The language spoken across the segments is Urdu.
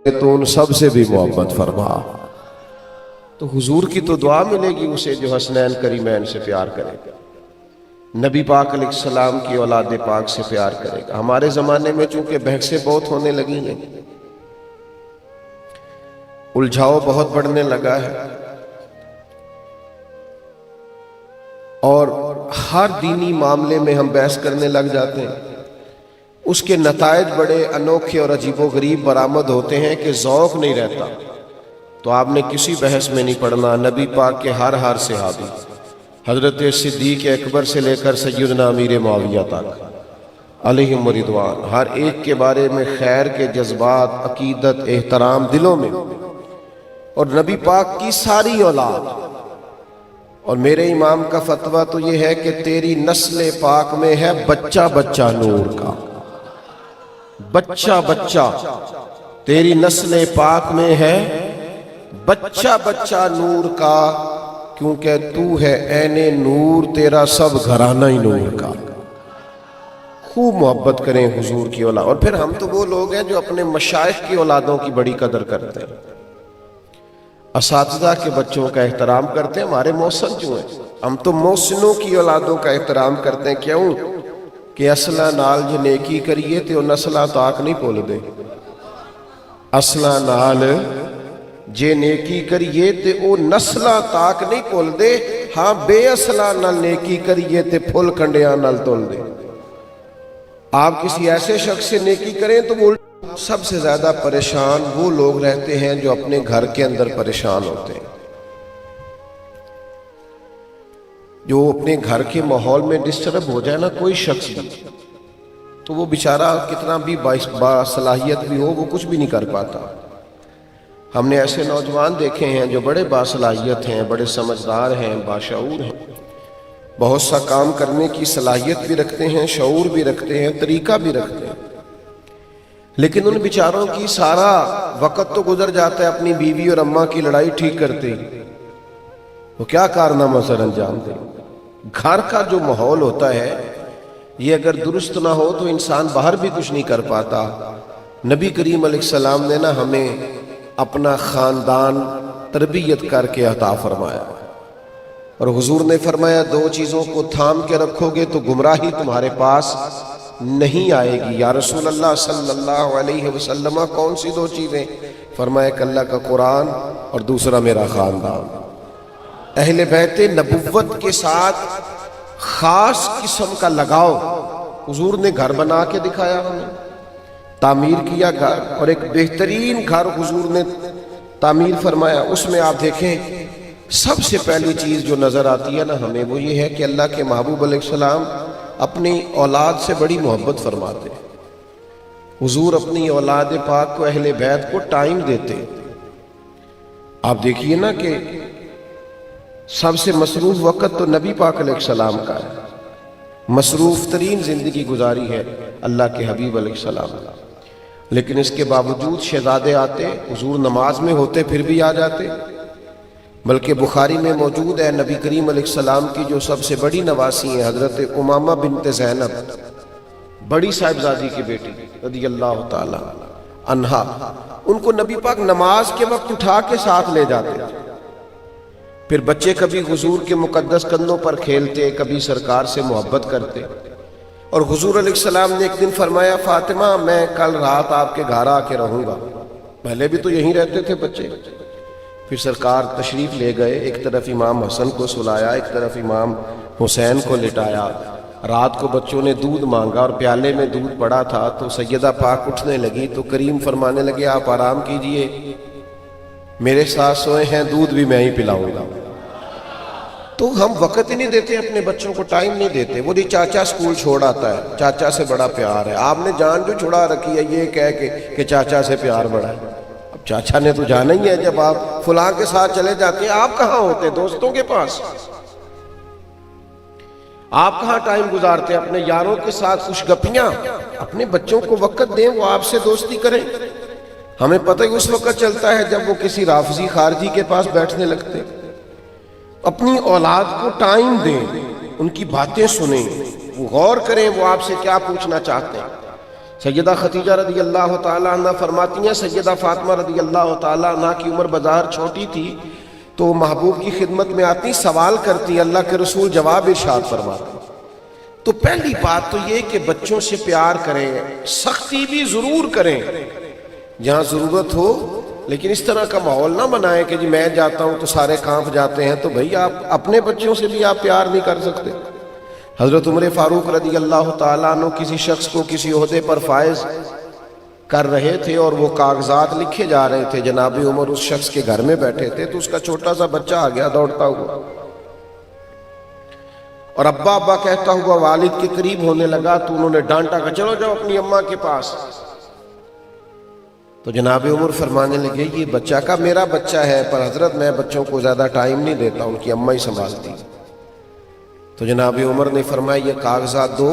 تو ان سب سے بھی محبت فرما۔ تو حضور کی تو دعا ملے گی اسے جو حسنین کریمین سے پیار کرے گا، نبی پاک علیہ السلام کی اولاد پاک سے پیار کرے گا۔ ہمارے زمانے میں چونکہ بحثیں بہت ہونے لگی ہیں، الجھاؤ بہت بڑھنے لگا ہے، اور ہر دینی معاملے میں ہم بحث کرنے لگ جاتے ہیں، اس کے نتائج بڑے انوکھے اور عجیب و غریب برآمد ہوتے ہیں کہ ذوق نہیں رہتا۔ تو آپ نے کسی بحث میں نہیں پڑھنا، نبی پاک کے ہر صحابی، حضرت صدیق اکبر سے لے کر سیدنا امیر معاویہ تک علیہم رضوان، ہر ایک کے بارے میں خیر کے جذبات، عقیدت، احترام دلوں میں، اور نبی پاک کی ساری اولاد۔ اور میرے امام کا فتویٰ تو یہ ہے کہ تیری نسل پاک میں ہے بچہ بچہ نور کا، بچہ بچہ تیری نسل پاک میں ہے بچہ بچہ نور کا، کیونکہ تو ہے عین نور، تیرا سب گھرانہ ہی نور کا۔ خوب محبت کریں حضور کی اولاد۔ اور پھر ہم تو وہ لوگ ہیں جو اپنے مشائخ کی اولادوں کی بڑی قدر کرتے ہیں، اساتذہ کے بچوں کا احترام کرتے ہیں۔ ہمارے محسن جو ہیں، ہم تو محسنوں کی اولادوں کا احترام کرتے ہیں۔ کیوں؟ کہ اصلہ نال جو نیکی کریے تے وہ نسلہ تاک نہیں بھول دے، اصلہ نال جے نیکی کریے تے وہ نسلہ تاک نہیں بھول دے، ہاں بے اصلہ نال نیکی کریے تے پھل کنڈیاں نال تول دے۔ آپ کسی ایسے شخص سے نیکی کریں تو وہ سب سے زیادہ پریشان وہ لوگ رہتے ہیں جو اپنے گھر کے اندر پریشان ہوتے ہیں، جو اپنے گھر کے ماحول میں ڈسٹرب ہو جائے نا کوئی شخص بھی، تو وہ بیچارہ کتنا بھی باصلاحیت بھی ہو وہ کچھ بھی نہیں کر پاتا۔ ہم نے ایسے نوجوان دیکھے ہیں جو بڑے باصلاحیت ہیں، بڑے سمجھدار ہیں، باشعور ہیں، بہت سا کام کرنے کی صلاحیت بھی رکھتے ہیں، شعور بھی رکھتے ہیں، طریقہ بھی رکھتے ہیں، لیکن ان بیچاروں کی سارا وقت تو گزر جاتا ہے اپنی بیوی اور اماں کی لڑائی ٹھیک کرتے ہی، وہ کیا کارنامہ سر انجام دیں۔ گھر کا جو ماحول ہوتا ہے یہ اگر درست نہ ہو تو انسان باہر بھی کچھ نہیں کر پاتا۔ نبی کریم علیہ السلام نے نا ہمیں اپنا خاندان تربیت کر کے عطا فرمایا، اور حضور نے فرمایا دو چیزوں کو تھام کے رکھو گے تو گمراہی تمہارے پاس نہیں آئے گی۔ یا رسول اللہ صلی اللہ علیہ وسلم کون سی دو چیزیں؟ فرمایا کہ اللہ کا قرآن اور دوسرا میرا خاندان۔ اہل بیت نبوت کے ساتھ خاص قسم کا لگاؤ حضور نے گھر بنا کے دکھایا، ہمیں تعمیر کیا گھر، اور ایک بہترین گھر حضور نے تعمیر فرمایا۔ اس میں آپ دیکھیں سب سے پہلی چیز جو نظر آتی ہے نا ہمیں وہ یہ ہے کہ اللہ کے محبوب علیہ السلام اپنی اولاد سے بڑی محبت فرماتے، حضور اپنی اولاد پاک کو، اہل بیت کو ٹائم دیتے۔ آپ دیکھیے نا کہ سب سے مصروف وقت تو نبی پاک علیہ السلام کا ہے، مصروف ترین زندگی گزاری ہے اللہ کے حبیب علیہ السلام، لیکن اس کے باوجود شہزادے آتے، حضور نماز میں ہوتے پھر بھی آ جاتے۔ بلکہ بخاری میں موجود ہے نبی کریم علیہ السلام کی جو سب سے بڑی نواسی ہیں حضرت امامہ بنت زینب، بڑی صاحبزادی کی بیٹی رضی اللہ تعالی عنہا، ان کو نبی پاک نماز کے وقت اٹھا کے ساتھ لے جاتے، پھر بچے کبھی حضور کے مقدس کندھوں پر کھیلتے، کبھی سرکار سے محبت کرتے۔ اور حضور علیہ السلام نے ایک دن فرمایا فاطمہ میں کل رات آپ کے گھر آ کے رہوں گا، پہلے بھی تو یہیں رہتے تھے بچے۔ پھر سرکار تشریف لے گئے، ایک طرف امام حسن کو سلایا، ایک طرف امام حسین کو لٹایا۔ رات کو بچوں نے دودھ مانگا اور پیالے میں دودھ پڑا تھا، تو سیدہ پاک اٹھنے لگی تو کریم فرمانے لگے آپ آرام کیجئے، میرے ساتھ سوئے ہیں، دودھ بھی میں ہی پلاؤں گا۔ تو ہم وقت ہی نہیں دیتے اپنے بچوں کو، ٹائم نہیں دیتے۔ وہ دی چاچا سکول چھوڑ آتا ہے، چاچا سے بڑا پیار ہے، آپ نے جان جو چھڑا رکھی ہے یہ کہہ کے کہ چاچا سے پیار بڑا ہے۔ اب چاچا نے تو جانا ہی ہے، جب آپ فلاں کے ساتھ چلے جاتے ہیں آپ کہاں ہوتے؟ دوستوں کے پاس۔ آپ کہاں ٹائم گزارتے ہیں؟ اپنے یاروں کے ساتھ خوش گپیاں۔ اپنے بچوں کو وقت دیں، وہ آپ سے دوستی کریں۔ ہمیں پتہ ہی اس وقت چلتا ہے جب وہ کسی رافضی خارجی کے پاس بیٹھنے لگتے۔ اپنی اولاد کو ٹائم دیں، ان کی باتیں سنیں، وہ غور کریں وہ آپ سے کیا پوچھنا چاہتے ہیں۔ سیدہ خدیجہ رضی اللہ تعالیٰ عنہ فرماتی ہیں سیدہ فاطمہ رضی اللہ تعالیٰ عنہ کی عمر بظاہر چھوٹی تھی تو وہ محبوب کی خدمت میں آتی، سوال کرتی، اللہ کے رسول جواب ارشاد فرماتے۔ تو پہلی بات تو یہ کہ بچوں سے پیار کریں، سختی بھی ضرور کریں جہاں ضرورت ہو، لیکن اس طرح کا ماحول نہ بنائیں کہ جی میں جاتا ہوں تو سارے کانپ جاتے ہیں، تو بھئی آپ اپنے بچوں سے بھی آپ پیار نہیں کر سکتے۔ حضرت عمر فاروق رضی اللہ تعالیٰ عنہ کسی شخص کو کسی عہدے پر فائز کر رہے تھے اور وہ کاغذات لکھے جا رہے تھے، جناب عمر اس شخص کے گھر میں بیٹھے تھے تو اس کا چھوٹا سا بچہ آ گیا دوڑتا ہوا اور ابا ابا کہتا ہوا والد کے قریب ہونے لگا تو انہوں نے ڈانٹا کہ چلو جاؤ اپنی اماں کے پاس۔ تو جناب عمر فرمانے لگے یہ بچہ کا میرا بچہ ہے، پر حضرت میں بچوں کو زیادہ ٹائم نہیں دیتا، ان کی اماں ہی سنبھالتی۔ تو جناب عمر نے فرمایا یہ کاغذات دو،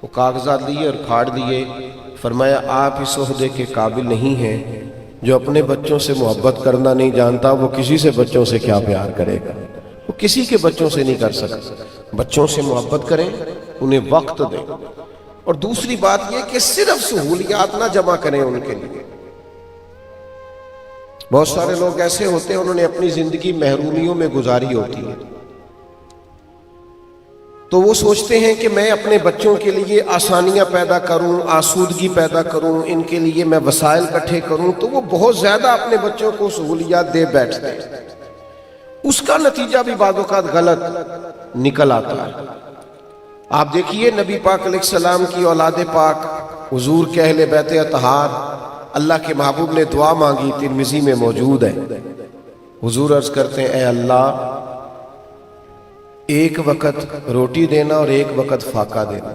وہ کاغذات لیے اور پھاڑ دیے، فرمایا آپ اس عہدے کے قابل نہیں ہیں، جو اپنے بچوں سے محبت کرنا نہیں جانتا وہ کسی سے بچوں سے کیا پیار کرے گا، وہ کسی کے بچوں سے نہیں کر سکتا۔ بچوں سے محبت کریں، انہیں وقت دیں، اور دوسری بات یہ کہ صرف سہولیات نہ جمع کریں ان کے لیے۔ بہت سارے لوگ ایسے ہوتے ہیں انہوں نے اپنی زندگی محرومیوں میں گزاری ہوتی ہے، تو وہ سوچتے ہیں کہ میں اپنے بچوں کے لیے آسانیاں پیدا کروں، آسودگی پیدا کروں، ان کے لیے میں وسائل اکٹھے کروں، تو وہ بہت زیادہ اپنے بچوں کو سہولیات دے بیٹھتے ہیں، اس کا نتیجہ بھی بعض اوقات غلط نکل آتا ہے۔ آپ دیکھیے نبی پاک علیہ السلام کی اولاد پاک حضور کے اہل بیت اطہار، اللہ کے محبوب نے دعا مانگی، ترمذی میں موجود ہے۔ حضور عرض کرتے ہیں اے اللہ ایک وقت روٹی دینا اور ایک وقت فاقہ دینا۔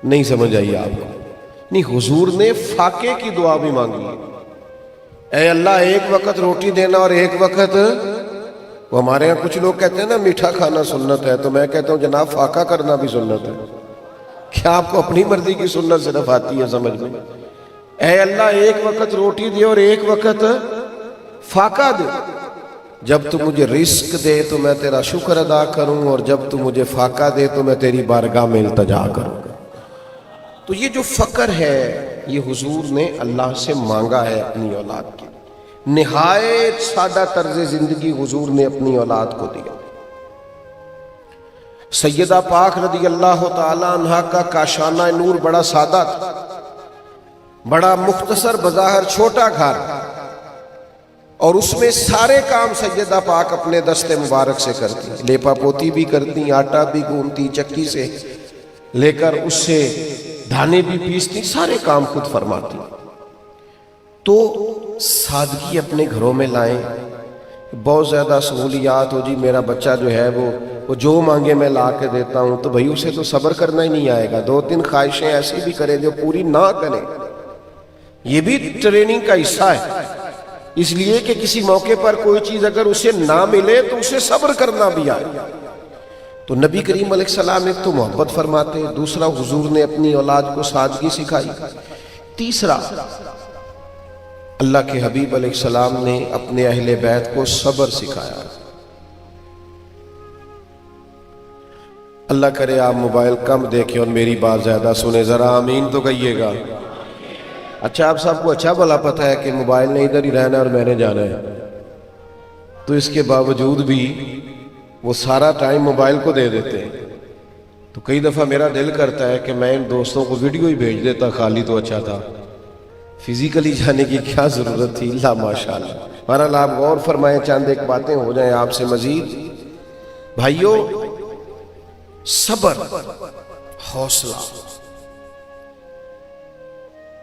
نہیں سمجھ آئی آپ کو؟ نہیں، حضور نے فاقے کی دعا بھی مانگی ہے، اے اللہ ایک وقت روٹی دینا اور ایک وقت، وہ ہمارے یہاں کچھ لوگ کہتے ہیں نا میٹھا کھانا سنت ہے، تو میں کہتا ہوں جناب فاقہ کرنا بھی سنت ہے۔ کیا آپ کو اپنی مرضی کی سنت صرف آتی ہے سمجھ میں؟ اے اللہ ایک وقت روٹی دے اور ایک وقت فاقہ دے، جب تو مجھے رزق دے تو میں تیرا شکر ادا کروں، اور جب تو مجھے فاقہ دے تو میں تیری بارگاہ میں التجا کروں۔ تو یہ جو فقر ہے یہ حضور نے اللہ سے مانگا ہے اپنی اولاد کے، نہایت سادہ طرز زندگی حضور نے اپنی اولاد کو دیا۔ سیدہ پاک رضی اللہ تعالی عنہ کا کاشانہ نور بڑا سادہ تھا، بڑا مختصر بظاہر چھوٹا گھر، اور اس میں سارے کام سیدہ پاک اپنے دست مبارک سے کرتی، لیپا پوتی بھی کرتی، آٹا بھی گوندتی، چکی سے لے کر اس سے دھانے بھی پیستی، سارے کام خود فرماتی۔ تو سادگی اپنے گھروں میں لائیں، بہت زیادہ سہولیات ہو جی میرا بچہ جو ہے وہ جو مانگے میں لا کے دیتا ہوں، تو بھائی اسے تو صبر کرنا ہی نہیں آئے گا، دو تین خواہشیں ایسی بھی کرے جو پوری نہ کرے، یہ بھی ٹریننگ کا حصہ ہے، اس لیے کہ کسی موقع پر کوئی چیز اگر اسے نہ ملے تو اسے صبر کرنا بھی آئے۔ تو نبی کریم علیہ السلام ایک تو محبت فرماتے، دوسرا حضور نے اپنی اولاد کو سادگی سکھائی، تیسرا اللہ کے حبیب علیہ السلام نے اپنے اہل بیت کو صبر سکھایا۔ اللہ کرے آپ موبائل کم دیکھیں اور میری بات زیادہ سنیں، ذرا آمین تو کہیے گا۔ اچھا آپ سب کو اچھا بھلا پتہ ہے کہ موبائل نے ادھر ہی رہنا ہے اور میں نے جانا ہے، تو اس کے باوجود بھی وہ سارا ٹائم موبائل کو دے دیتے ہیں۔ تو کئی دفعہ میرا دل کرتا ہے کہ میں ان دوستوں کو ویڈیو ہی بھیج دیتا، خالی تو اچھا تھا، فزیکلی جانے کی کیا ضرورت تھی، اللہ ماشاءاللہ۔ بہرحال آپ غور فرمائیں، چند ایک باتیں ہو جائیں آپ سے مزید۔ بھائیو، صبر، حوصلہ،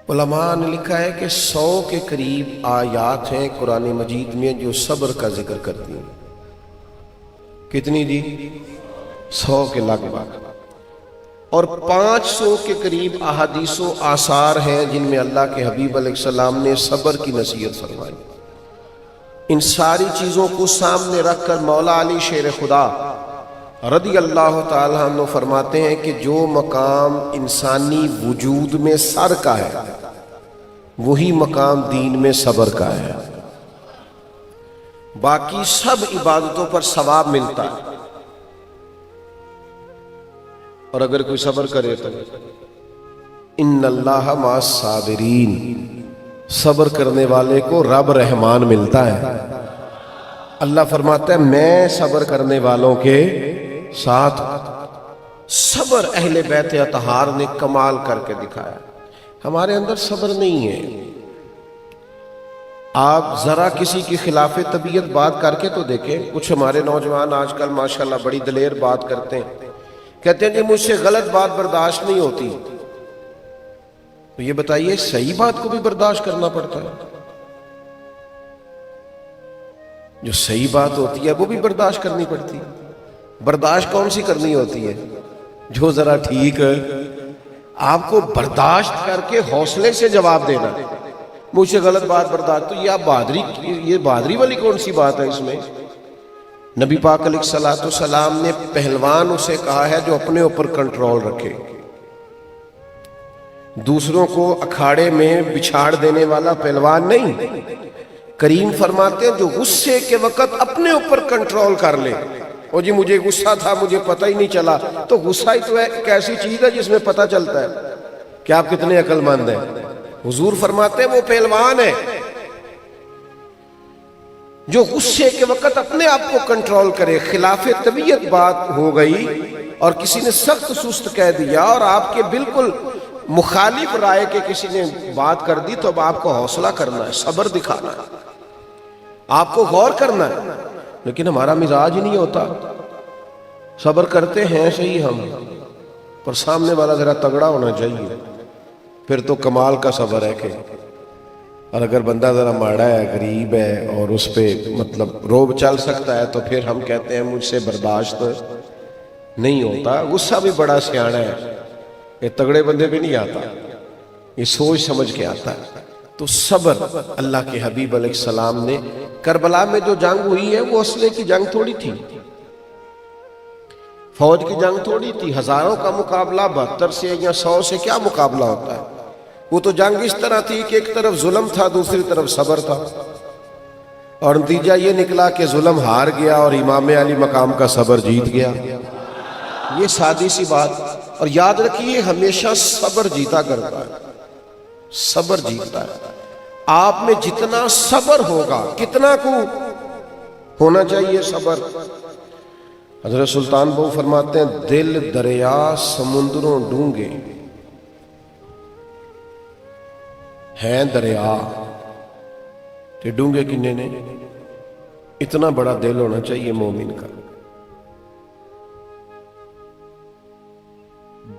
علماء نے لکھا ہے کہ 100 کے قریب آیات ہیں قرآن مجید میں جو صبر کا ذکر کرتی ہیں۔ کتنی جی؟ 100 کے لگ بھگ، اور 500 کے قریب احادیث و آثار ہیں جن میں اللہ کے حبیب علیہ السلام نے صبر کی نصیحت فرمائی۔ ان ساری چیزوں کو سامنے رکھ کر مولا علی شیر خدا رضی اللہ تعالیٰ عنہ فرماتے ہیں کہ جو مقام انسانی وجود میں سر کا ہے وہی مقام دین میں صبر کا ہے، باقی سب عبادتوں پر ثواب ملتا ہے، اور اگر کوئی صبر کرے تو ان اللہ مع الصابرین، صبر کرنے والے کو رب رحمان ملتا ہے۔ اللہ فرماتا ہے میں صبر کرنے والوں کے ساتھ۔ صبر اہل بیت اطہار نے کمال کر کے دکھایا، ہمارے اندر صبر نہیں ہے۔ آپ ذرا کسی کی خلاف طبیعت بات کر کے تو دیکھیں، کچھ ہمارے نوجوان آج کل ماشاءاللہ بڑی دلیر بات کرتے ہیں، کہتے ہیں کہ مجھ سے غلط بات برداشت نہیں ہوتی۔ تو یہ بتائیے صحیح بات کو بھی برداشت کرنا پڑتا ہے؟ جو صحیح بات ہوتی ہے وہ بھی برداشت کرنی پڑتی ہے۔ برداشت کون سی کرنی ہوتی ہے؟ جو ذرا ٹھیک ہے، آپ کو برداشت کر کے حوصلے سے جواب دینا۔ مجھ سے غلط بات برداشت، تو یہ بہادری والی کون سی بات ہے اس میں؟ نبی پاک علیہ الصلوۃ والسلام نے پہلوان اسے کہا ہے جو اپنے اوپر کنٹرول رکھے، دوسروں کو اکھاڑے میں بچھاڑ دینے والا پہلوان نہیں۔ کریم فرماتے ہیں جو غصے کے وقت اپنے اوپر کنٹرول کر لے۔ او جی مجھے غصہ تھا، مجھے پتہ ہی نہیں چلا، تو غصہ ہی تو ایک ایسی چیز ہے جس میں پتہ چلتا ہے کہ آپ کتنے عقل مند ہیں۔ حضور فرماتے ہیں وہ پہلوان ہے جو غصے کے وقت اپنے آپ کو کنٹرول کرے۔ خلاف طبیعت بات ہو گئی اور کسی نے سخت سست کہہ دیا اور آپ کے بالکل مخالف رائے کے کسی نے بات کر دی، تو اب آپ کو حوصلہ کرنا ہے، صبر دکھانا ہے، آپ کو غور کرنا ہے۔ لیکن ہمارا مزاج ہی نہیں ہوتا۔ صبر کرتے ہیں صحیح ہم، پر سامنے والا ذرا تگڑا ہونا چاہیے، پھر تو کمال کا صبر ہے کہ۔ اور اگر بندہ ذرا ماڑا ہے، غریب ہے اور اس پہ مطلب روب چل سکتا ہے، تو پھر ہم کہتے ہیں مجھ سے برداشت نہیں ہوتا۔ غصہ بھی بڑا سیاڑا ہے، یہ تگڑے بندے پہ نہیں آتا، یہ سوچ سمجھ کے آتا ہے۔ تو صبر اللہ کے حبیب علیہ السلام نے، کربلا میں جو جنگ ہوئی ہے وہ اسلحے کی جنگ تھوڑی تھی، فوج کی جنگ تھوڑی تھی۔ ہزاروں کا مقابلہ 72 سے یا 100 سے کیا مقابلہ ہوتا ہے؟ وہ تو جنگ اس طرح تھی کہ ایک طرف ظلم تھا، دوسری طرف صبر تھا، اور نتیجہ یہ نکلا کہ ظلم ہار گیا اور امام علی مقام کا صبر جیت گیا۔ یہ سادی سی بات، اور یاد رکھیے ہمیشہ صبر جیتا کرتا ہے، صبر جیتتا ہے۔ آپ میں جتنا صبر ہوگا، کتنا کو ہونا چاہیے صبر؟ حضرت سلطان بہو فرماتے ہیں دل دریا سمندروں ڈونگے ہیں دریا، کہ ڈونگے کنے نے؟ اتنا بڑا دل ہونا چاہیے مومن کا۔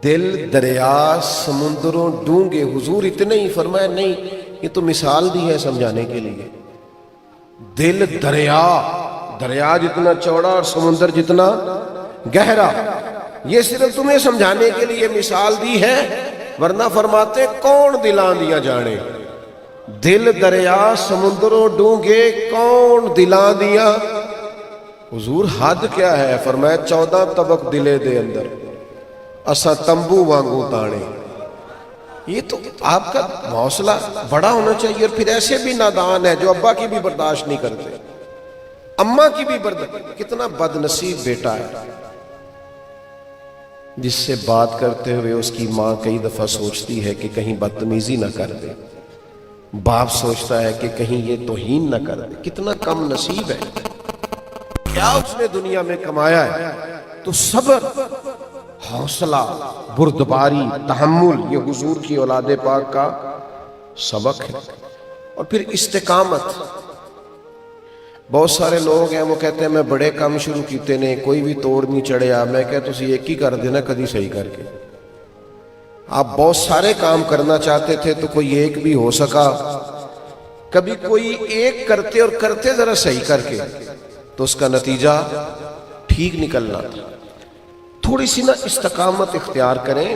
دل دریا سمندروں ڈونگے، حضور اتنے ہی فرمایا نہیں، یہ تو مثال دی ہے سمجھانے کے لیے۔ دل دریا، دریا جتنا چوڑا اور سمندر جتنا گہرا، یہ صرف تمہیں سمجھانے کے لیے مثال دی ہے، ورنہ فرماتے کون دلاں دیا جانے؟ دل دریا سمندروں ڈونگے، کون دلاں دیا؟ حضور حد کیا ہے؟ فرمایا 14 طبق دلے دے اندر اسا تمبو وانگو تانے۔ یہ تو آپ کا حوصلہ بڑا ہونا چاہیے۔ اور پھر ایسے بھی نادان ہے جو ابا کی بھی برداشت نہیں کرتے، اماں کی بھی برداشت۔ کتنا بد نصیب بیٹا ہے جس سے بات کرتے ہوئے اس کی ماں کئی دفعہ سوچتی ہے کہ کہیں بدتمیزی نہ کر دے، باپ سوچتا ہے کہ کہیں یہ توہین نہ کر دے۔ کتنا کم نصیب ہے، کیا اس نے دنیا میں کمایا ہے؟ تو صبر، حوصلہ، بردباری، تحمل، یہ حضور کی اولاد پاک کا سبق ہے۔ اور پھر استقامت۔ بہت سارے لوگ ہیں وہ کہتے ہیں میں بڑے کام شروع کیتے نے، کوئی بھی توڑ نہیں چڑھیا۔ میں کہتا تسی ایک ہی کر دینا کدی صحیح کر کے۔ آپ بہت سارے کام کرنا چاہتے تھے تو کوئی ایک بھی ہو سکا، کبھی کوئی ایک کرتے اور کرتے ذرا صحیح کر کے تو اس کا نتیجہ ٹھیک نکلنا تھا۔ تھوڑی سی نا استقامت اختیار کریں۔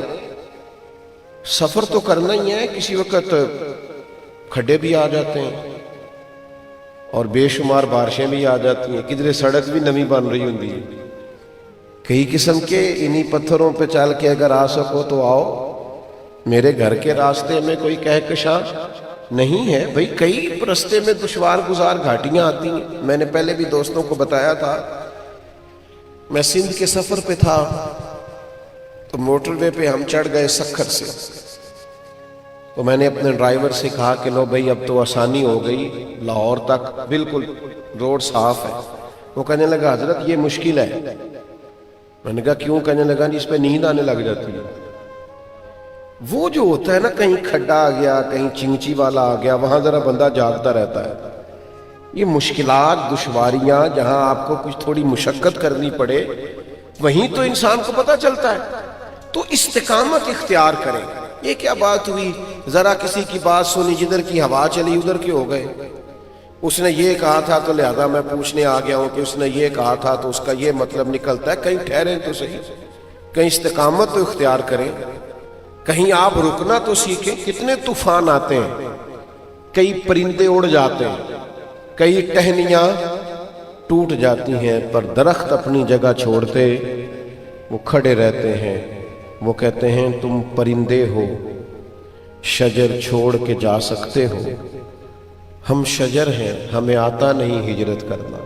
سفر تو کرنا ہی ہے، کسی وقت کھڈے بھی آ جاتے ہیں اور بے شمار بارشیں بھی آ جاتی ہیں، کدھر سڑک بھی نمی بن رہی ہوتی ہے۔ کئی قسم کے انہی پتھروں پہ چل کے اگر آ سکو تو آؤ۔ میرے گھر کے راستے میں کوئی کہکشاں نہیں ہے بھئی، کئی راستے میں دشوار گزار گھاٹیاں آتی ہیں۔ میں نے پہلے بھی دوستوں کو بتایا تھا، میں سندھ کے سفر پہ تھا تو موٹر وے پہ ہم چڑھ گئے سکھر سے، تو میں نے اپنے ڈرائیور سے کہا کہ لو بھائی اب تو آسانی ہو گئی، لاہور تک بالکل روڈ صاف ہے۔ وہ کہنے لگا حضرت یہ مشکل ہے۔ میں نے کہا کیوں؟ کہنے لگا نہیں اس پہ نیند آنے لگ جاتی ہے۔ وہ جو ہوتا ہے نا، کہیں کھڈا آ گیا، کہیں چنچی والا آ گیا، وہاں ذرا بندہ جاگتا رہتا ہے۔ یہ مشکلات، دشواریاں، جہاں آپ کو کچھ تھوڑی مشقت کرنی پڑے، وہیں تو انسان کو پتہ چلتا ہے۔ تو استقامت اختیار کریں۔ یہ کیا بات ہوئی، ذرا کسی کی بات سنی، جدھر کی ہوا چلی ادھر کے ہو گئے، اس نے یہ کہا تھا تو لہذا میں پوچھنے آ گیا ہوں کہ اس نے یہ کہا تھا تو اس کا یہ مطلب نکلتا ہے۔ کہیں ٹھہریں تو صحیح، کہیں استقامت تو اختیار کریں، کہیں آپ رکنا تو سیکھیں۔ کتنے طوفان آتے ہیں، کئی پرندے اڑ جاتے ہیں، کئی ٹہنیاں ٹوٹ جاتی ہیں، پر درخت اپنی جگہ چھوڑتے وہ کھڑے رہتے ہیں۔ وہ کہتے ہیں تم پرندے ہو، شجر چھوڑ کے جا سکتے ہو، ہم شجر ہیں، ہمیں آتا نہیں ہجرت کرنا۔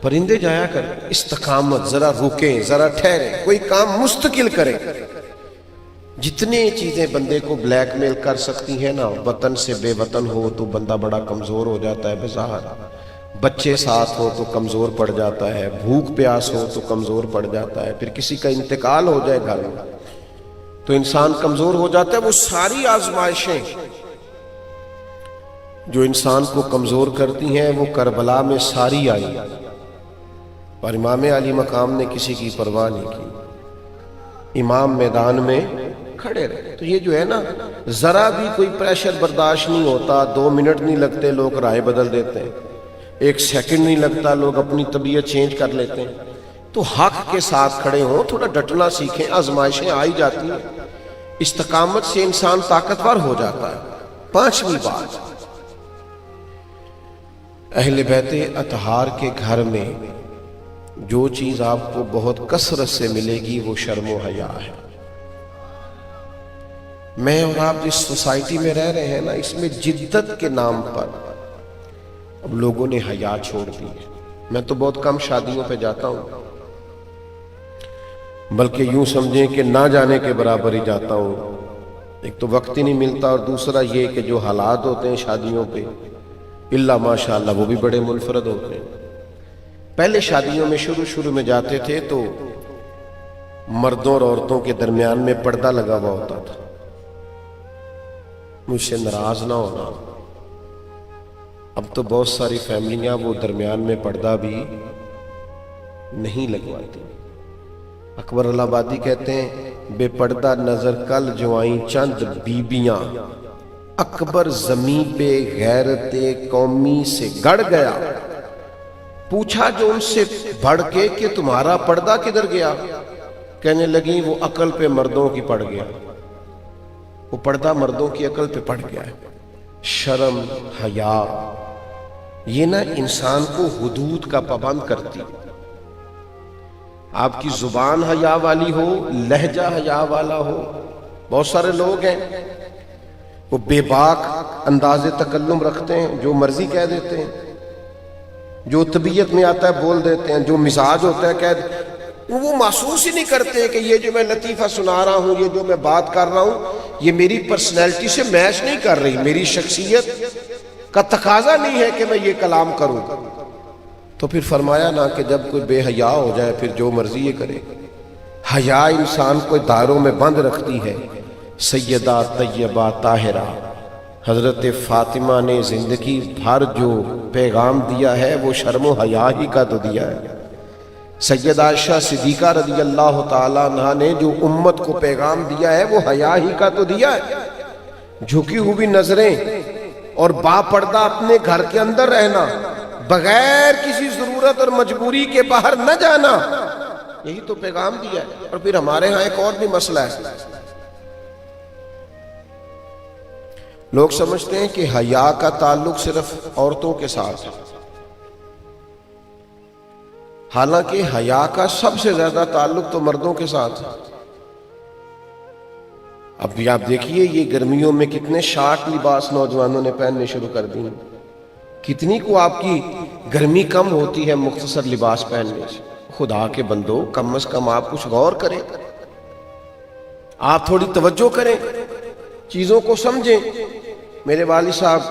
پرندے جایا کریں، استقامت، ذرا رکیں، ذرا ٹھہریں، کوئی کام مستقل کریں۔ جتنے چیزیں بندے کو بلیک میل کر سکتی ہیں نا، وطن سے بے وطن ہو تو بندہ بڑا کمزور ہو جاتا ہے بظاہر، بچے ساتھ ہو تو کمزور پڑ جاتا ہے، بھوک پیاس ہو تو کمزور پڑ جاتا ہے، پھر کسی کا انتقال ہو جائے گھر میں تو انسان کمزور ہو جاتا ہے۔ وہ ساری آزمائشیں جو انسان کو کمزور کرتی ہیں وہ کربلا میں ساری آئی، اور امام علی مقام نے کسی کی پرواہ نہیں کی، امام میدان میں کھڑے رہے۔ تو یہ جو ہے نا، ذرا بھی کوئی پریشر برداشت نہیں ہوتا، 2 منٹ نہیں لگتے لوگ رائے بدل دیتے ہیں، 1 سیکنڈ نہیں لگتا لوگ اپنی طبیعت چینج کر لیتے ہیں۔ تو حق کے ساتھ کھڑے ہوں، تھوڑا ڈٹنا سیکھیں، آزمائشیں آئی جاتی ہیں، استقامت سے انسان طاقتور ہو جاتا ہے۔ 5ویں بات، اہل بیت اطہار کے گھر میں جو چیز آپ کو بہت کثرت سے ملے گی وہ شرم و حیا ہے۔ میں اور آپ جس سوسائٹی میں رہ رہے ہیں نا، اس میں جدت کے نام پر اب لوگوں نے حیا چھوڑ دی ہے۔ میں تو بہت کم شادیوں پہ جاتا ہوں، بلکہ یوں سمجھیں کہ نہ جانے کے برابر ہی جاتا ہوں۔ ایک تو وقت ہی نہیں ملتا، اور دوسرا یہ کہ جو حالات ہوتے ہیں شادیوں پہ، اللہ ماشاءاللہ وہ بھی بڑے منفرد ہوتے ہیں۔ پہلے شادیوں میں شروع میں جاتے تھے تو مردوں اور عورتوں کے درمیان میں پردہ لگا ہوا ہوتا تھا، مجھ سے ناراض نہ ہونا۔ اب تو بہت ساری فیملیاں وہ درمیان میں پردہ بھی نہیں لگواتی۔ اکبر اللہ آبادی کہتے ہیں بے پردہ نظر کل جوائیں چند بیبیاں، اکبر زمین پہ غیرت قومی سے گڑ گیا، پوچھا جو ان سے بڑھ کے کہ تمہارا پردہ کدھر گیا؟ کہنے لگیں وہ عقل پہ مردوں کی پڑ گیا، وہ پردہ مردوں کی عقل پہ پڑ گیا ہے۔ شرم، حیا، یہ نہ انسان کو حدود کا پابند کرتی۔ آپ کی زبان حیا والی ہو، لہجہ حیا والا ہو۔ بہت سارے لوگ ہیں وہ بے باک انداز تکلم رکھتے ہیں، جو مرضی کہہ دیتے ہیں، جو طبیعت میں آتا ہے بول دیتے ہیں، جو مزاج ہوتا ہے کہہ دیتے ہیں۔ وہ محسوس ہی نہیں کرتے کہ یہ جو میں لطیفہ سنا رہا ہوں، یہ جو میں بات کر رہا ہوں، یہ میری پرسنالٹی سے میچ نہیں کر رہی، میری شخصیت کا تقاضا نہیں ہے کہ میں یہ کلام کروں۔ تو پھر فرمایا نا کہ جب کوئی بے حیا ہو جائے پھر جو مرضی یہ کرے۔ حیا انسان کو دائروں میں بند رکھتی ہے۔ سیدہ طیبہ طاہرہ حضرت فاطمہ نے زندگی بھر جو پیغام دیا ہے وہ شرم و حیا ہی کا تو دیا ہے۔ سیدہ عائشہ صدیقہ رضی اللہ تعالیٰ عنہ نے جو امت کو پیغام دیا ہے وہ حیا ہی کا تو دیا ہے۔ جھکی ہوئی نظریں اور با پردہ اپنے گھر کے اندر رہنا، بغیر کسی ضرورت اور مجبوری کے باہر نہ جانا، یہی تو پیغام دیا ہے۔ اور پھر ہمارے ہاں ایک اور بھی مسئلہ ہے، لوگ سمجھتے ہیں کہ حیا کا تعلق صرف عورتوں کے ساتھ ہے، حالانکہ حیا کا سب سے زیادہ تعلق تو مردوں کے ساتھ ہے۔ اب بھی آپ دیکھیے یہ گرمیوں میں کتنے شارٹ لباس نوجوانوں نے پہننے شروع کر دی، کتنی کو آپ کی گرمی کم ہوتی ہے مختصر لباس پہننے سے۔ خدا کے بندو، کم از کم آپ کچھ غور کریں، آپ تھوڑی توجہ کریں۔ چیزوں کو سمجھیں. میرے والد صاحب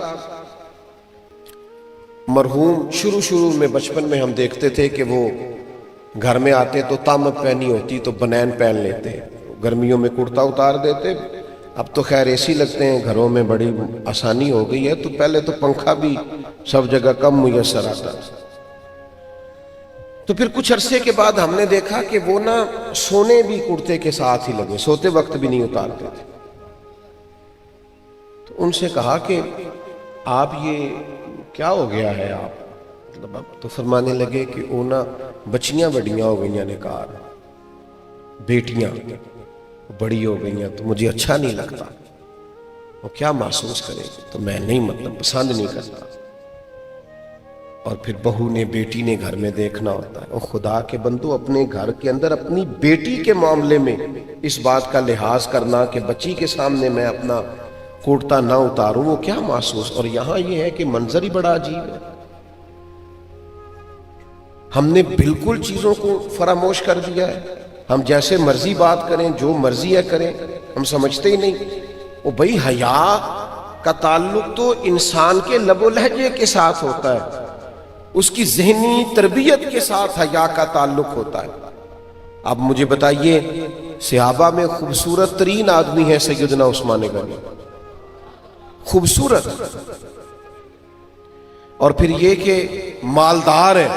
مرحوم شروع میں بچپن میں ہم دیکھتے تھے کہ وہ گھر میں آتے تو تامت پہنی ہوتی تو بنین پہن لیتے, گرمیوں میں کرتا اتار دیتے. اب تو خیر اے سی لگتے ہیں گھروں میں, بڑی آسانی ہو گئی ہے. تو پہلے تو پنکھا بھی سب جگہ کم میسر آتا. تو پھر کچھ عرصے کے بعد ہم نے دیکھا کہ وہ نا سونے بھی کرتے کے ساتھ ہی لگے, سوتے وقت بھی نہیں اتارتے تھے. تو ان سے کہا کہ آپ یہ کیا ہو گیا ہے آپ, مطلب اب تو فرمانے لگے کہ وہ نا بچیاں بڑیاں ہو گئیاں نے کہا, بیٹیاں بڑی ہو گئیاں تو مجھے اچھا نہیں لگتا. وہ کیا محسوس کرے, تو میں نہیں مطلب پسند نہیں کرتا. اور پھر بہو نے بیٹی نے گھر میں دیکھنا ہوتا ہے. اور خدا کے بندو اپنے گھر کے اندر اپنی بیٹی کے معاملے میں اس بات کا لحاظ کرنا کہ بچی کے سامنے میں اپنا کوٹتا نہ اتاروں, وہ کیا محسوس. اور یہاں یہ ہے کہ منظر ہی بڑا عجیب ہے. ہم نے بالکل چیزوں کو فراموش کر دیا ہے. ہم جیسے مرضی بات کریں, جو مرضی ہے کریں, ہم سمجھتے ہی نہیں. وہ بھئی حیا کا تعلق تو انسان کے لب و لہجے کے ساتھ ہوتا ہے, اس کی ذہنی تربیت کے ساتھ حیا کا تعلق ہوتا ہے. اب مجھے بتائیے صحابہ میں خوبصورت ترین آدمی ہے سیدنا عثمان غنی, خوبصورت, اور پھر یہ کہ مالدار ہے.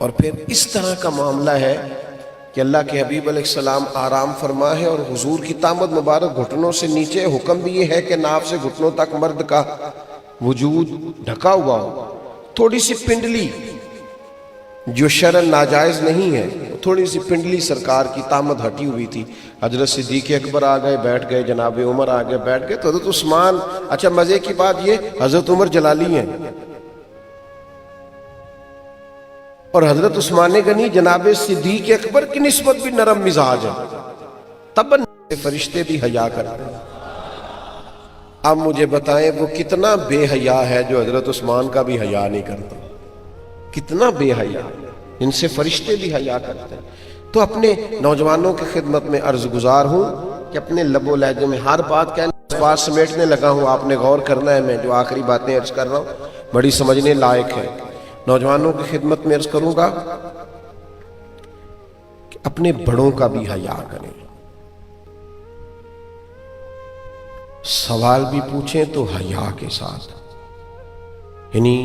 اور پھر اس طرح کا معاملہ ہے کہ اللہ کے حبیب علیہ السلام آرام فرما ہے اور حضور کی تامت مبارک گھٹنوں سے نیچے. حکم بھی یہ ہے کہ ناف سے گھٹنوں تک مرد کا وجود ڈھکا ہوا ہو. تھوڑی سی پنڈلی جو شرعن ناجائز نہیں ہے, تھوڑی سی پنڈلی سرکار کی تامت ہٹی ہوئی تھی. حضرت صدیق اکبر آ گئے بیٹھ گئے, جناب عمر آ گئے بیٹھ گئے, تو حضرت عثمان, اچھا مزے کی بات یہ حضرت عمر جلالی ہیں اور حضرت عثمان غنی جناب صدیق اکبر کی نسبت بھی نرم مزاج ہے. تب فرشتے بھی حیا کرتے ہیں. اب مجھے بتائیں وہ کتنا بے حیا ہے جو حضرت عثمان کا بھی حیا نہیں کرتا, کتنا بے حیا, ان سے فرشتے بھی حیا کرتے ہیں. تو اپنے نوجوانوں کی خدمت میں عرض گزار ہوں کہ اپنے لب و لہجے میں ہر بات کہنے بات سمیٹنے لگا ہوں, آپ نے غور کرنا ہے. میں جو آخری باتیں عرض کر رہا ہوں بڑی سمجھنے لائق ہے. نوجوانوں کی خدمت میں عرض کروں گا کہ اپنے بڑوں کا بھی حیا کریں. سوال بھی پوچھیں تو حیا کے ساتھ. یعنی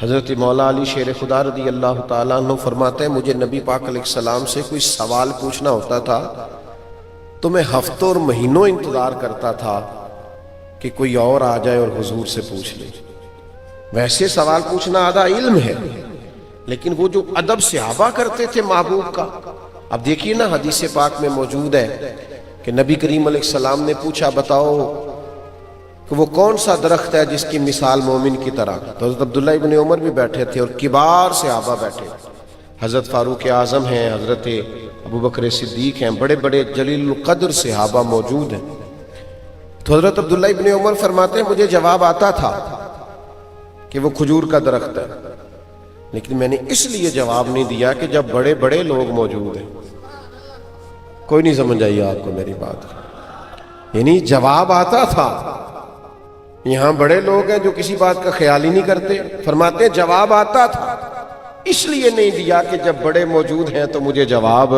حضرت مولا علی شیر خدا رضی اللہ تعالیٰ عنہ فرماتے ہیں مجھے نبی پاک علیہ السلام سے کوئی سوال پوچھنا ہوتا تھا تو میں ہفتوں اور مہینوں انتظار کرتا تھا کہ کوئی اور آ جائے اور حضور سے پوچھ لے. ویسے سوال پوچھنا آدھا علم ہے, لیکن وہ جو ادب صحابہ کرتے تھے محبوب کا. اب دیکھیے نا حدیث پاک میں موجود ہے کہ نبی کریم علیہ السلام نے پوچھا بتاؤ کہ وہ کون سا درخت ہے جس کی مثال مومن کی طرح. تو حضرت عبداللہ ابن عمر بھی بیٹھے تھے اور کبار صحابہ بیٹھے, حضرت فاروق اعظم ہیں, حضرت ابو بکر صدیق ہیں, بڑے بڑے جلیل القدر صحابہ موجود ہیں. تو حضرت عبداللہ ابن عمر فرماتے ہیں مجھے جواب آتا تھا کہ وہ کھجور کا درخت ہے, لیکن میں نے اس لیے جواب نہیں دیا کہ جب بڑے بڑے لوگ موجود ہیں. کوئی نہیں سمجھ آئی آپ کو میری بات, یعنی جواب آتا تھا. یہاں بڑے لوگ ہیں جو کسی بات کا خیال ہی نہیں کرتے. فرماتے ہیں جواب آتا تھا, اس لیے نہیں دیا کہ جب بڑے موجود ہیں تو مجھے جواب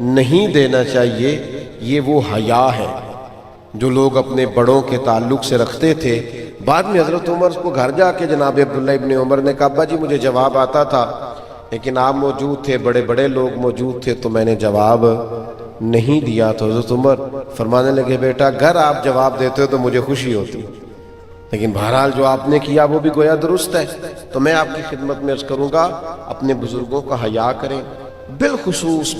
نہیں دینا چاہیے. یہ وہ حیا ہے جو لوگ اپنے بڑوں کے تعلق سے رکھتے تھے. بعد میں حضرت عمر کو گھر جا کے جناب عبداللہ ابن عمر نے کہا ابا جی مجھے جواب آتا تھا لیکن آپ موجود تھے, بڑے بڑے لوگ موجود تھے تو میں نے جواب نہیں دیا. تو حضرت عمر فرمانے لگے بیٹا اگر آپ جواب دیتے ہو تو مجھے خوشی ہوتی, لیکن بہرحال جو آپ نے کیا وہ بھی گویا درست ہے. تو میں آپ کی خدمت میں عرض کروں گا اپنے بزرگوں کا حیا کریں, بالخصوص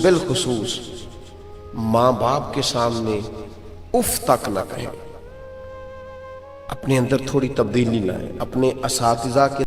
ماں باپ کے سامنے اف تک نہ کہیں. اپنے اندر تھوڑی تبدیلی لائیں, اپنے اساتذہ کے